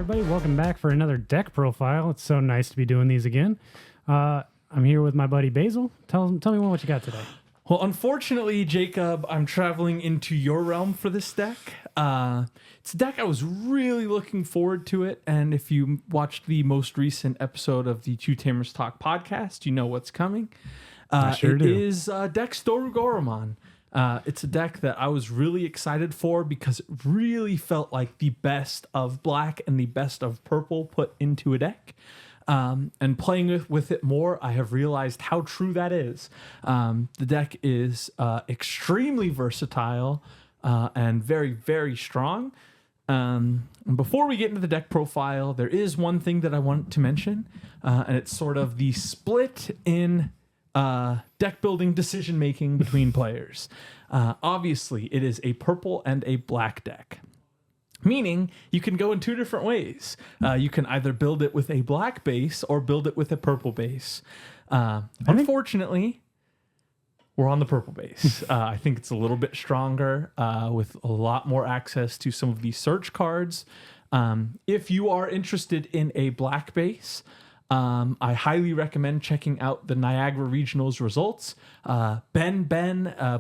everybody. Welcome back for another deck profile. It's so nice to be doing these again. I'm here with my buddy Basil. Tell me what you got today. Well, unfortunately, Jacob, I'm traveling into your realm for this deck. It's a deck I was really looking forward to it, and if you watched the most recent episode of the Two Tamers Talk podcast, you know what's coming. I sure do. It is deck Storugoromon. It's a deck that I was really excited for because it really felt like the best of black and the best of purple put into a deck. And playing with it more, I have realized how true that is. The deck is extremely versatile and very, very strong. And before we get into the deck profile, there is one thing that I want to mention, and it's sort of the split in deck building decision making between players. Obviously, it is a purple and a black deck. Meaning you can go in two different ways. You can either build it with a black base or build it with a purple base. Unfortunately, we're on the purple base. I think it's a little bit stronger with a lot more access to some of the search cards. If you are interested in a black base, I highly recommend checking out the Niagara Regionals results. Ben,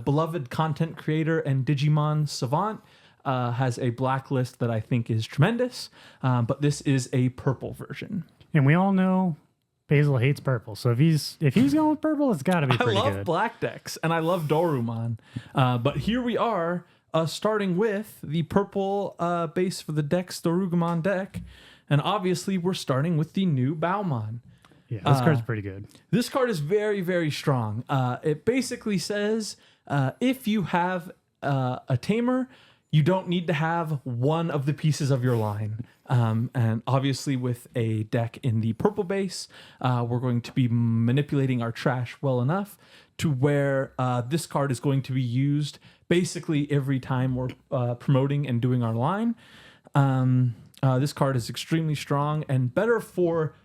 beloved content creator and Digimon savant, has a blacklist that I think is tremendous, but this is a purple version. And we all know Basil hates purple, so if he's going with purple, it's got to be pretty good. I love black decks, and I love Dorumon, but here we are starting with the purple base for the Dex Dorugumon deck, and obviously we're starting with the new Baumon. Yeah, this card's pretty good. This card is very, very strong. It basically says if you have a Tamer, you don't need to have one of the pieces of your line. And obviously with a deck in the purple base, we're going to be manipulating our trash well enough to where this card is going to be used basically every time we're promoting and doing our line. This card is extremely strong and better for,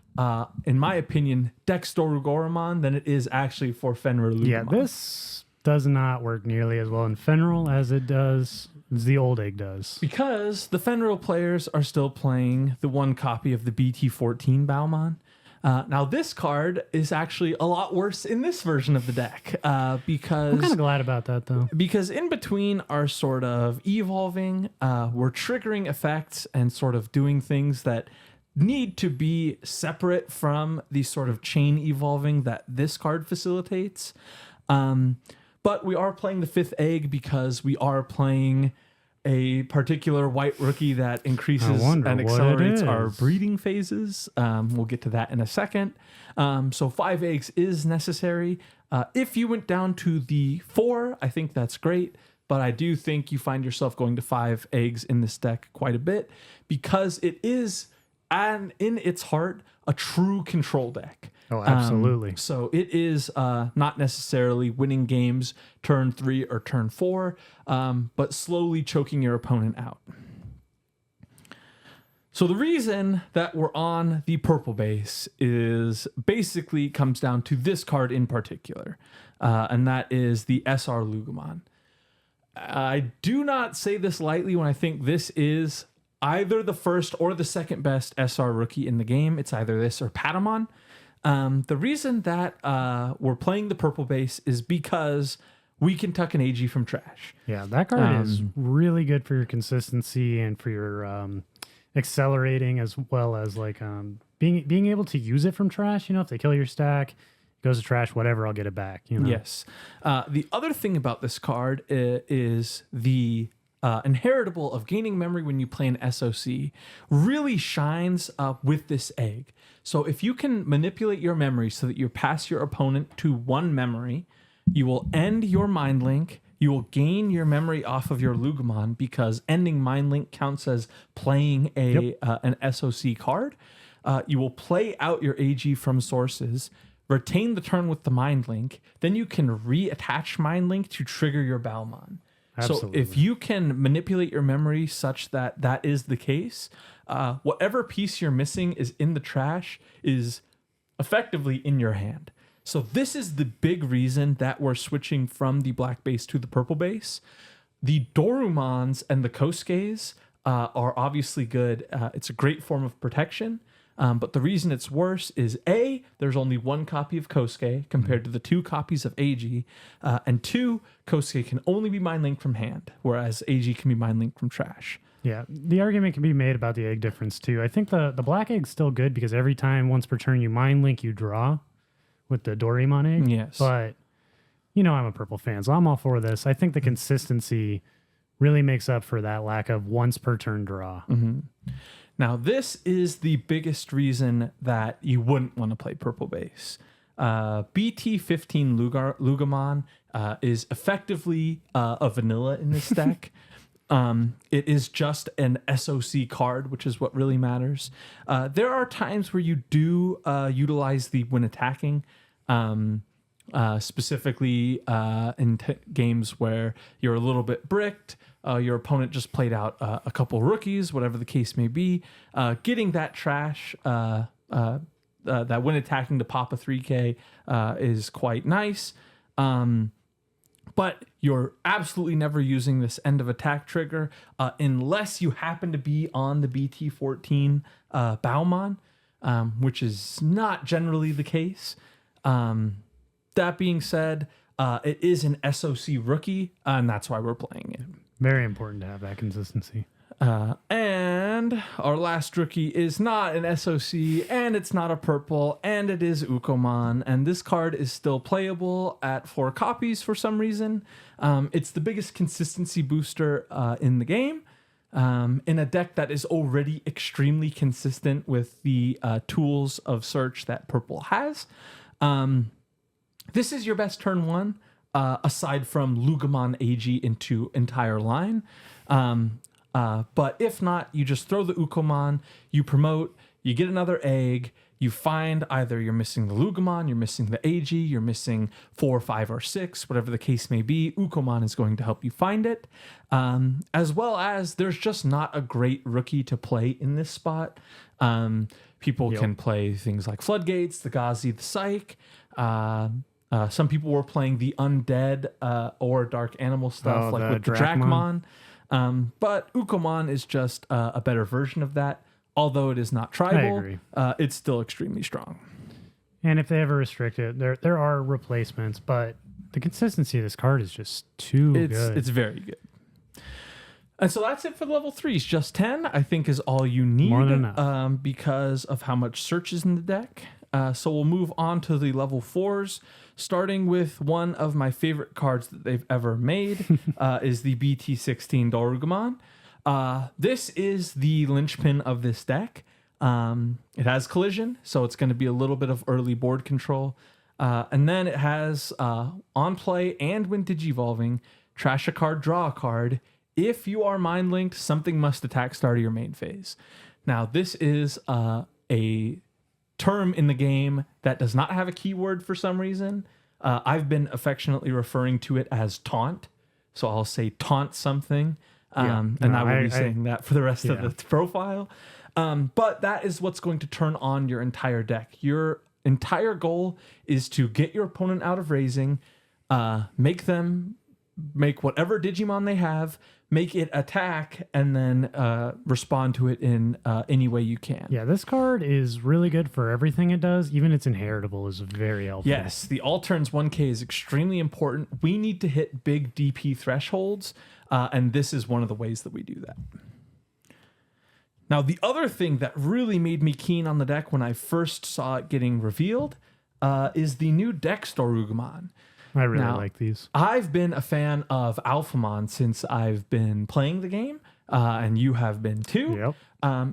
in my opinion, Dex Dorugoromon than it is actually for Fenrir Lugumon. Yeah, this does not work nearly as well in Fenrir as it does as the old egg does. Because the Fenrir players are still playing the one copy of the BT14 Baumon. Now, this card is actually a lot worse in this version of the deck because... I'm kind of glad about that, though. Because in between our sort of evolving, we're triggering effects and sort of doing things that need to be separate from the sort of chain evolving that this card facilitates. But we are playing the fifth egg because we are playing a particular white rookie that increases and accelerates our breeding phases. We'll get to that in a second. So 5 eggs is necessary. If you went down to the 4, I think that's great. But I do think you find yourself going to 5 eggs in this deck quite a bit because it is, and in its heart, a true control deck. Oh, absolutely. So it is not necessarily winning games turn 3 or turn 4, but slowly choking your opponent out. So the reason that we're on the purple base is basically comes down to this card in particular, and that is the SR Lugumon. I do not say this lightly when I think this is either the first or the second best SR rookie in the game. It's either this or Patamon. The reason that we're playing the purple base is because we can tuck an AG from trash. Yeah, that card is really good for your consistency and for your accelerating, as well as like being able to use it from trash. You know, if they kill your stack, it goes to trash, whatever, I'll get it back. You know? Yes. The other thing about this card is the inheritable of gaining memory when you play an SOC really shines with this egg. So if you can manipulate your memory so that you pass your opponent to 1 memory, you will end your mind link. You will gain your memory off of your Lugumon because ending mind link counts as playing an SOC card. You will play out your AG from sources, retain the turn with the mind link, then you can reattach mind link to trigger your Baumon. Absolutely. So if you can manipulate your memory such that that is the case, whatever piece you're missing is in the trash is effectively in your hand. So this is the big reason that we're switching from the black base to the purple base. The Dorumons and the Kosuges are obviously good. It's a great form of protection. But the reason it's worse is A, there's only one copy of Kosuke compared to the 2 copies of AG. And 2, Kosuke can only be mind linked from hand, whereas AG can be mind linked from trash. Yeah, the argument can be made about the egg difference too. I think the black egg's still good because every time, once per turn, you mind link, you draw with the Doraemon egg. Yes. But, I'm a purple fan, so I'm all for this. I think the consistency really makes up for that lack of once per turn draw. Mm-hmm. Now, this is the biggest reason that you wouldn't want to play purple base. BT15 Lugamon is effectively a vanilla in this deck. It is just an SOC card, which is what really matters. There are times where you do utilize the when attacking, specifically in games where you're a little bit bricked. Your opponent just played out a couple rookies, whatever the case may be. Getting that trash, that when attacking to pop a 3K is quite nice. But you're absolutely never using this end of attack trigger unless you happen to be on the BT14 Baumon, which is not generally the case. That being said, it is an SOC rookie, and that's why we're playing it. Very important to have that consistency. And our last rookie is not an SOC, and it's not a purple, and it is Ukomon. And this card is still playable at 4 copies for some reason. It's the biggest consistency booster in the game. In a deck that is already extremely consistent with the tools of search that purple has. This is your best turn 1, aside from Lugamon AG into entire line. But if not, you just throw the Ukomon, you promote, you get another egg, you find either you're missing the Lugamon, you're missing the AG, you're missing 4, 5, or 6, whatever the case may be. Ukomon is going to help you find it. As well as there's just not a great rookie to play in this spot. People can play things like Floodgates, the Gazi, the Psych. Some people were playing the Undead or Dark Animal stuff, like with the Dracmon. But Ukomon is just a better version of that. Although it is not tribal, I agree. It's still extremely strong. And if they ever restrict it, there are replacements, but the consistency of this card is just too good. It's very good. And so that's it for level 3s. Just 10, I think, is all you need. More than enough. Because of how much search is in the deck. So we'll move on to the level 4s, starting with one of my favorite cards that they've ever made, is the BT16 Dorugamon. This is the linchpin of this deck. It has collision, so it's going to be a little bit of early board control. And then it has on play and when digivolving, trash a card, draw a card. If you are mind linked, something must attack start of your main phase. Now, this is a term in the game that does not have a keyword for some reason. I've been affectionately referring to it as taunt. So I'll say taunt something. And I will be saying that for the rest of the profile. But that is what's going to turn on your entire deck. Your entire goal is to get your opponent out of raising, make whatever Digimon they have, make it attack, and then respond to it in any way you can. Yeah, this card is really good for everything it does. Even its inheritable is very helpful. Yes, the all turns 1K is extremely important. We need to hit big DP thresholds, and this is one of the ways that we do that. Now, the other thing that really made me keen on the deck when I first saw it getting revealed is the new Dex Dorugamon. I really like these. I've been a fan of Alphamon since I've been playing the game, and you have been too. Yep.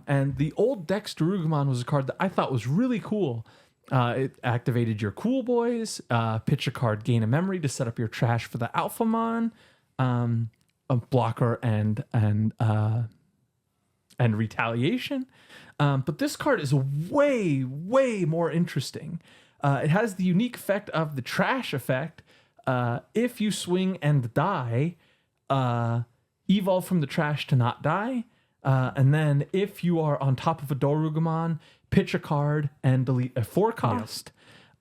And the old Dex Dorugamon was a card that I thought was really cool. It activated your Cool Boys, pitch a card, gain a memory to set up your trash for the Alphamon, a blocker and retaliation. But this card is way, way more interesting. It has the unique effect of the trash effect. If you swing and die, evolve from the trash to not die. And then if you are on top of a Dorugamon, pitch a card and delete a 4-cost.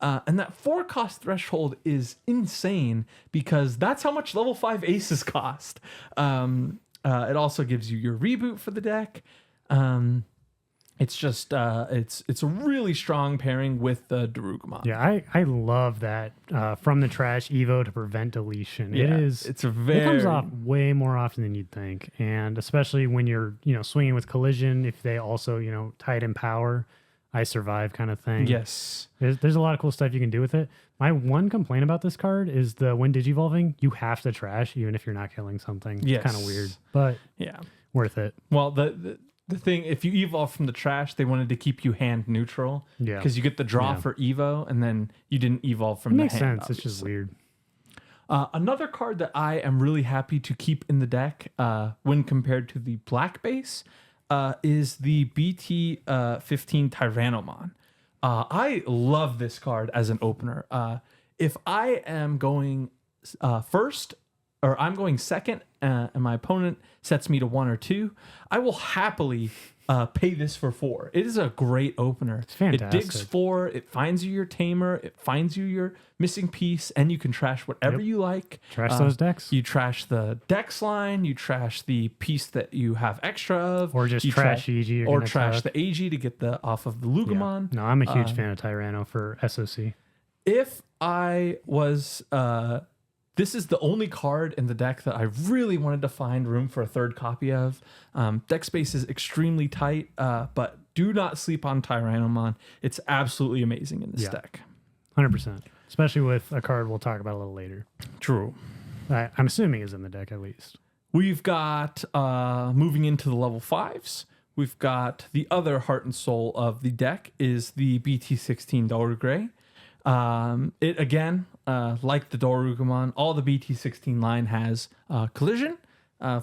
And that 4-cost threshold is insane because that's how much level 5 aces cost. It also gives you your reboot for the deck. It's just it's a really strong pairing with the Darugumon. Yeah, I love that from the trash Evo to prevent deletion. Yeah, It comes off way more often than you'd think, and especially when you're swinging with collision. If they also tied in power, I survive kind of thing. Yes, there's a lot of cool stuff you can do with it. My one complaint about this card is when digivolving, you have to trash even if you're not killing something. Yes. It's kind of weird, but yeah, worth it. Well, the thing, if you evolve from the trash, they wanted to keep you hand neutral. Yeah. Because you get the draw for Evo, and then you didn't evolve from It the makes hand. sense. Obviously. It's just weird. Another card that I am really happy to keep in the deck when compared to the black base is the BT 15 Tyrannomon. I love this card as an opener. If I am going first, or I'm going second, and my opponent sets me to 1 or 2, I will happily pay this for 4. It is a great opener. It's fantastic. It digs 4. It finds you your Tamer. It finds you your missing piece, and you can trash whatever you like. Trash those decks. You trash the dex line. You trash the piece that you have extra of, or just trash EG. Or trash the AG to get the off of the Lugumon. Yeah. No, I'm a huge fan of Tyranno for SOC. If I was this is the only card in the deck that I really wanted to find room for a third copy of. Deck space is extremely tight, but do not sleep on Tyrannomon. It's absolutely amazing in this deck. 100%. Especially with a card we'll talk about a little later. True. I'm assuming is in the deck at least. We've got, moving into the level 5s, we've got the other heart and soul of the deck is the BT16 Dorugrey. It again, like the Dorugumon, all the BT16 line has collision,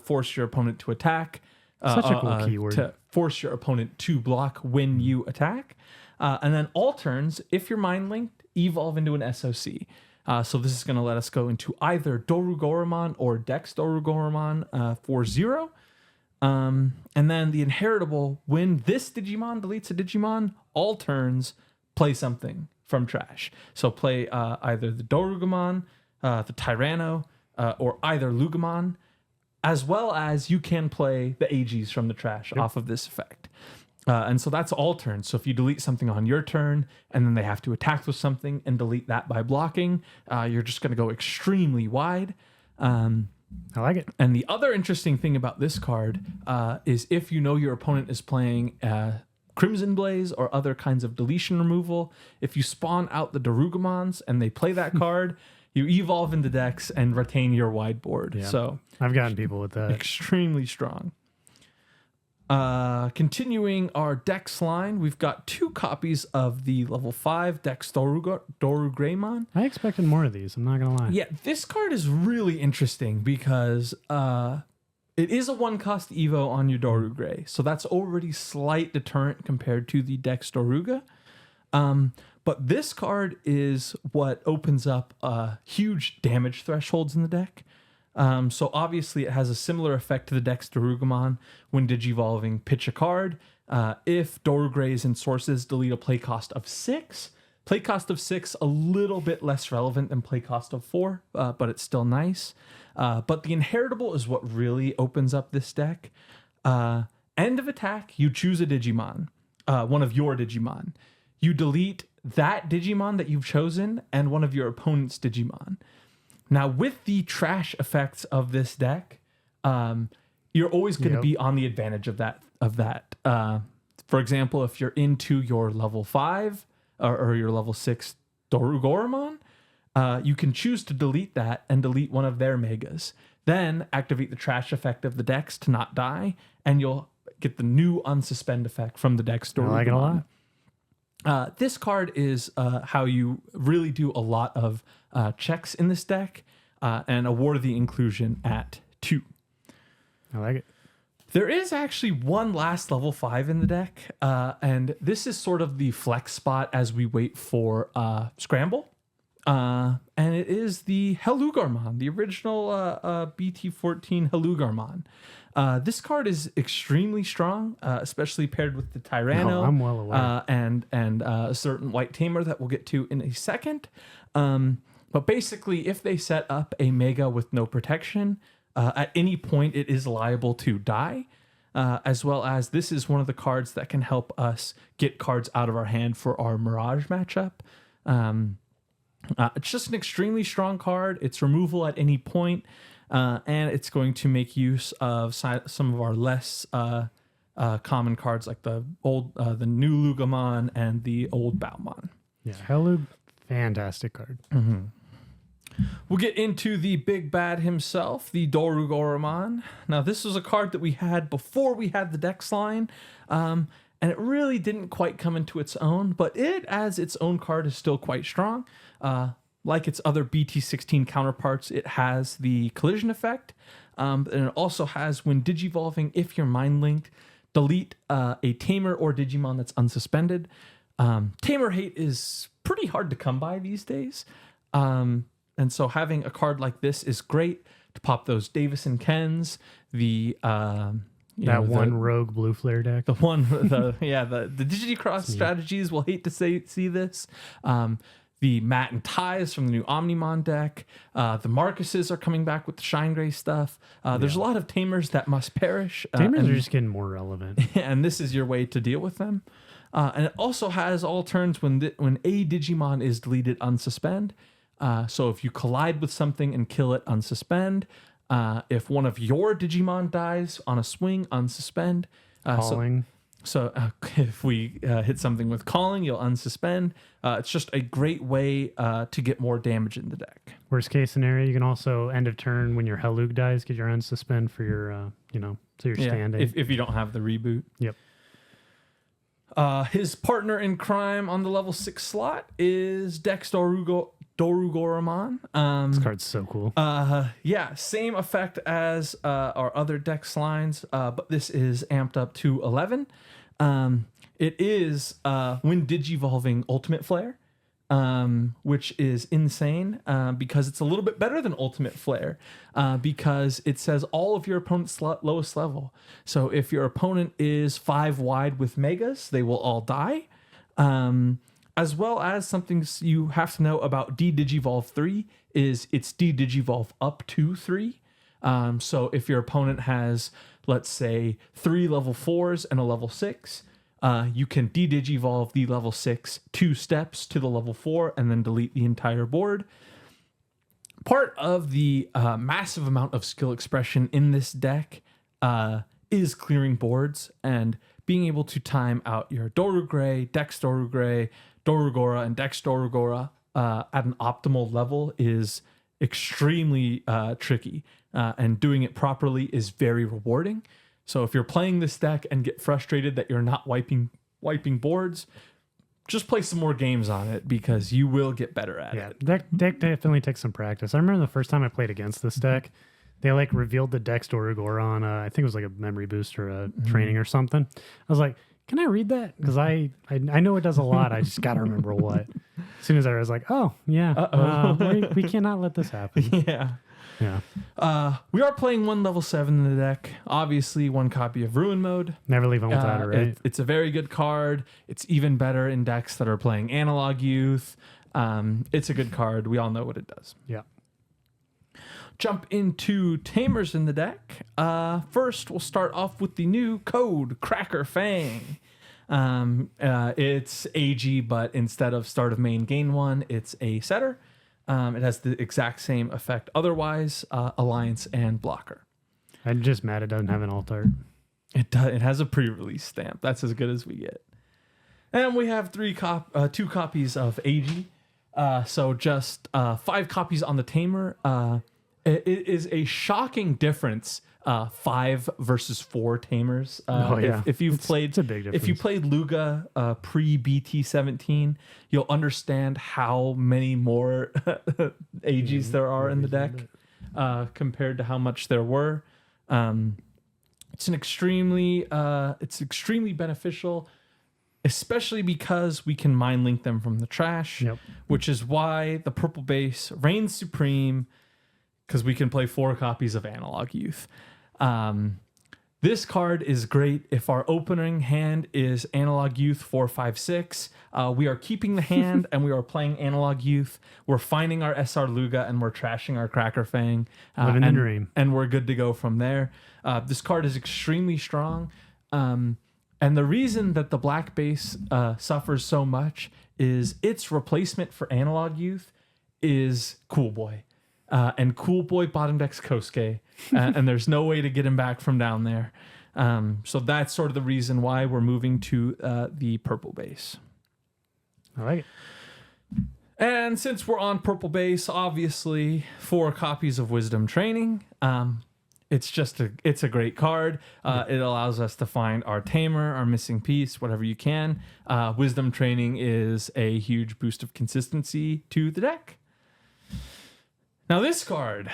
force your opponent to attack. Such a cool keyword. To force your opponent to block when you attack. And then all turns, if you're mind linked, evolve into an SOC. So this is going to let us go into either Dorugoromon or Dex Dorugoromon for 0. And then the inheritable, when this Digimon deletes a Digimon, all turns, play something from trash. So play either the Dorugumon, the Tyranno, or either Lugumon, as well as you can play the AGs from the trash off of this effect. And so that's all turns. So if you delete something on your turn and then they have to attack with something and delete that by blocking, you're just going to go extremely wide. I like it. And the other interesting thing about this card is if you know your opponent is playing Crimson Blaze or other kinds of deletion removal, if you spawn out the Darugumons and they play that card, you evolve into decks and retain your wide board. Yeah. So I've gotten people with that. Extremely strong. Continuing our Dex line, we've got 2 copies of the level 5 Dex Dorugreymon. I expected more of these, I'm not going to lie. Yeah, this card is really interesting because it is a 1-cost Evo on your Dorugray, so that's already slight deterrent compared to the Dex Doruga. But this card is what opens up huge damage thresholds in the deck. So obviously it has a similar effect to the Dex Dorugumon when digivolving. Pitch a card. If Dorugrays and sources delete a play cost of 6. Play cost of 6, a little bit less relevant than play cost of 4, but it's still nice. But the inheritable is what really opens up this deck. End of attack, you choose a Digimon, one of your Digimon. You delete that Digimon that you've chosen and one of your opponent's Digimon. Now, with the trash effects of this deck, you're always going to be on the advantage of that. For example, if you're into your level 5 or your level 6 Dorugoromon, you can choose to delete that and delete one of their megas. Then activate the trash effect of the Dex to not die, and you'll get the new unsuspend effect from the Dex Dorugomon. I like it a lot. This card is how you really do a lot of checks in this deck and a worthy inclusion at 2. I like it. There is actually one last level 5 in the deck, and this is sort of the flex spot as we wait for Scramble. And it is the Helugarmon, the original BT14 Helugarmon. This card is extremely strong, especially paired with the Tyranno. No, I'm well aware. And a certain white tamer that we'll get to in a second. But basically, if they set up a Mega with no protection, At any point, it is liable to die. As well as this is one of the cards that can help us get cards out of our hand for our Mirage matchup. It's just an extremely strong card. It's removal at any point, and it's going to make use of some of our less common cards like the new Lugamon and the old Baumon. Yeah, Helug, fantastic card. We'll get into the big bad himself, the Dorugoromon. Now, this was a card that we had before we had the Dex line, and it really didn't quite come into its own, but it, as its own card, is still quite strong. Like its other BT16 counterparts, it has the collision effect, and it also has, when digivolving, if you're mind linked, delete a Tamer or Digimon that's unsuspended. Tamer hate is pretty hard to come by these days. And so having a card like this is great to pop those Davis and Kens, the rogue blue flare deck. the Digicross strategies will hate to see this. The Matt and Ties from the new Omnimon deck. The Marcuses are coming back with the Shine Gray stuff. There's a lot of Tamers that must perish. Tamers are just getting more relevant. And this is your way to deal with them. And it also has all turns when a Digimon is deleted unsuspend. So if you collide with something and kill it, unsuspend. If one of your Digimon dies on a swing, unsuspend. Calling. So if we hit something with calling, you'll unsuspend. It's just a great way to get more damage in the deck. Worst case scenario, you can also end of turn when your Helug dies, get your unsuspend for your, so you're standing. If you don't have the reboot. Yep. His partner in crime on the level 6 slot is Dex Dorugoromon. This card's so cool. Same effect as our other Dex lines, but this is amped up to 11. It is when digivolving Ultimate Flare, which is insane because it's a little bit better than Ultimate Flare because it says all of your opponent's lowest level. So if your opponent is 5 wide with Megas, they will all die. As well as something you have to know about D-Digivolve 3 is it's D-Digivolve up to 3. So if your opponent has, let's say, 3 level 4s and a level 6, you can D-Digivolve the level 6 2 steps to the level 4 and then delete the entire board. Part of the massive amount of skill expression in this deck is clearing boards and being able to time out your Dorugray, Dex Dorugray, Dorugora, and Dex Dorugora at an optimal level is extremely tricky. And doing it properly is very rewarding. So if you're playing this deck and get frustrated that you're not wiping boards, just play some more games on it because you will get better at it. Deck definitely takes some practice. I remember the first time I played against this deck, they revealed the Dex Dorugora on I think it was like a memory boost or a training or something. I was like, can I read that? Because I know it does a lot. I just got to remember what. As soon as I was like, oh, yeah, we cannot let this happen. Yeah. We are playing one level 7 in the deck. Obviously, one copy of Ruin Mode. Never leave them without it, right? It's a very good card. It's even better in decks that are playing Analog Youth. It's a good card. We all know what it does. Yeah. Jump into Tamers in the deck. First, we'll start off with the new code, Cracker Fang. It's AG, but instead of start of main gain 1, it's a setter. It has the exact same effect otherwise, Alliance and Blocker. I'm just mad it doesn't have an alt art. It does. It has a pre-release stamp. That's as good as we get. And we have 2 copies of AG. So just 5 copies on the Tamer. It is a shocking difference, 5 versus 4 Tamers. If you've played, it's a big difference. If you played Luga pre BT17, you'll understand how many more AGs there are in the deck compared to how much there were. It's extremely beneficial, especially because we can mind link them from the trash, which is why the purple base reigns supreme. Because we can play 4 copies of Analog Youth. This card is great if our opening hand is Analog Youth 456. We are keeping the hand and we are playing Analog Youth. We're finding our SR Luga and we're trashing our Cracker Fang. Living the dream. And we're good to go from there. This card is extremely strong. And the reason that the black base suffers so much is its replacement for Analog Youth is Cool Boy. And Cool Boy bottom decks Kosuke, and there's no way to get him back from down there. So that's sort of the reason why we're moving to the purple base. I like it. And since we're on purple base, obviously 4 copies of Wisdom Training. It's a great card. It allows us to find our Tamer, our missing piece, whatever you can. Wisdom Training is a huge boost of consistency to the deck. Now this card,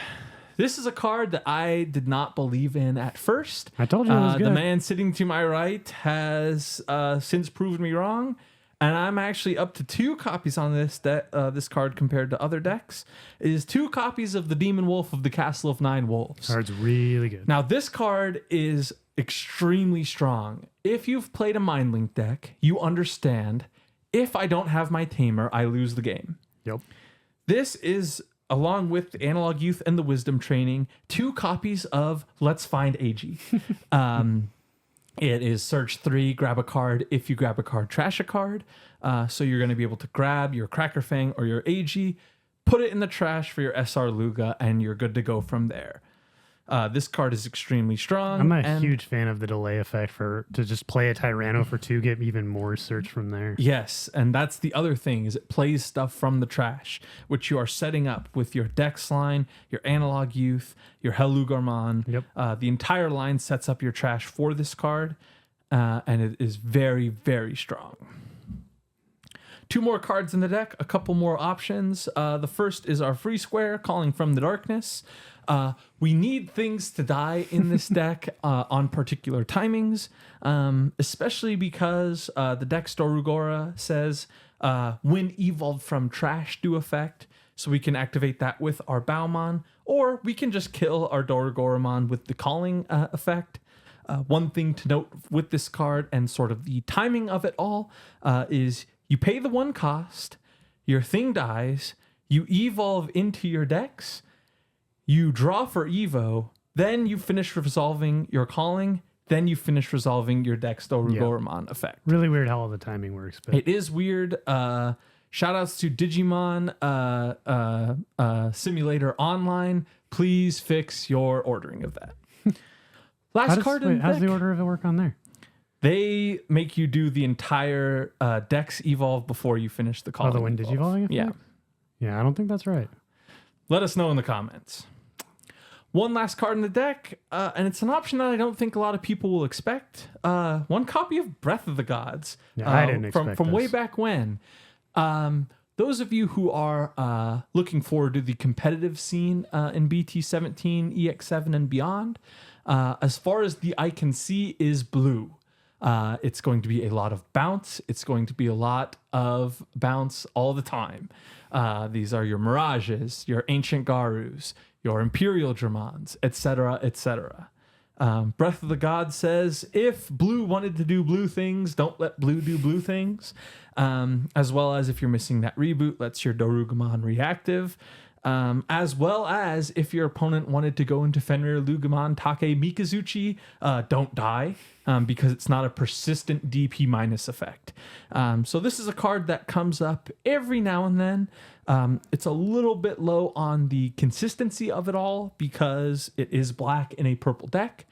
this is a card that I did not believe in at first. I told you it was good. The man sitting to my right has since proven me wrong, and I'm actually up to 2 copies on this card compared to other decks. It is 2 copies of the Demon Wolf of the Castle of Nine Wolves. Card's really good. Now this card is extremely strong. If you've played a Mind Link deck, you understand. If I don't have my Tamer, I lose the game. Yep. This is, along with the Analog Youth and the Wisdom Training, 2 copies of Let's Find AG. It is search 3, grab a card. If you grab a card, trash a card. So you're going to be able to grab your Cracker Fang or your AG, put it in the trash for your SR Luga, and you're good to go from there. This card is extremely strong. I'm a huge fan of the delay effect to just play a Tyranno for 2, get even more search from there. Yes, and that's the other thing, is it plays stuff from the trash, which you are setting up with your Dex line, your Analog Youth, your Hellugarmon. Yep. The entire line sets up your trash for this card, and it is very, very strong. 2 more cards in the deck, a couple more options. The first is our Free Square, Calling from the Darkness. We need things to die in this deck on particular timings, especially because the deck Storugora says when evolved from trash do effect, so we can activate that with our Baumon, or we can just kill our Dorugoramon with the calling effect. One thing to note with this card and sort of the timing of it all is you pay the 1 cost, your thing dies, you evolve into your decks, you draw for Evo, then you finish resolving your calling, then you finish resolving your Dex Dorugoramon effect. Really weird how all the timing works. But It is weird. Shout outs to Digimon Simulator Online. Please fix your ordering of that. Last card in the how's deck. the order of it work on there? They make you do the entire Dex Evolve before you finish the calling. Oh, the when Digivolving effect? Yeah. Yeah, I don't think that's right. Let us know in the comments. One last card in the deck, and it's an option that I don't think a lot of people will expect. 1 copy of Breath of the Gods. Yeah, I didn't expect from way this. back when. Those of you who are looking forward to the competitive scene in BT17, EX7, and beyond, as far as the eye can see is blue. It's going to be a lot of bounce. It's going to be a lot of bounce all the time. These are your Mirages, your Ancient Garus, your Imperial Dramons, etc., etc. Breath of the God says, if blue wanted to do blue things, don't let blue do blue things. As well as if you're missing that reboot, let's your Dorugamon reactive. As well as if your opponent wanted to go into Fenrir Lugamon Take Mikazuchi, don't die, because it's not a persistent DP minus effect. So this is a card that comes up every now and then. It's a little bit low on the consistency of it all because it is black in a purple deck.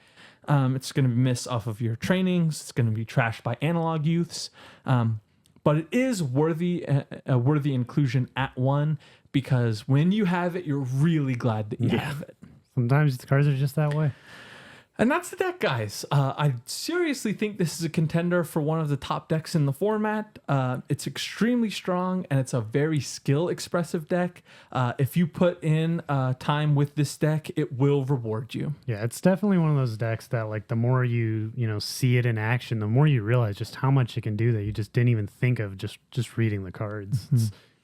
It's going to miss off of your trainings. It's going to be trashed by Analog Youths. But it is a worthy inclusion at 1 because when you have it, you're really glad that you have it. Sometimes the cards are just that way. And that's the deck, guys. I seriously think this is a contender for one of the top decks in the format. It's extremely strong, and it's a very skill-expressive deck. If you put in time with this deck, it will reward you. Yeah, it's definitely one of those decks that, like, the more you see it in action, the more you realize just how much it can do that you just didn't even think of just reading the cards.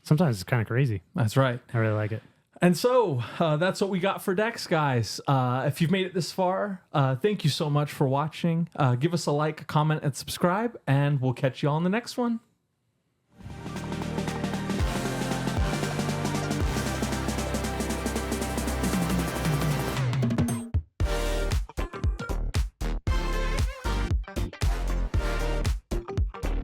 Sometimes it's kind of crazy. That's right. I really like it. And so that's what we got for decks, guys. If you've made it this far, thank you so much for watching. Give us a like, comment, and subscribe, and we'll catch you all on the next one.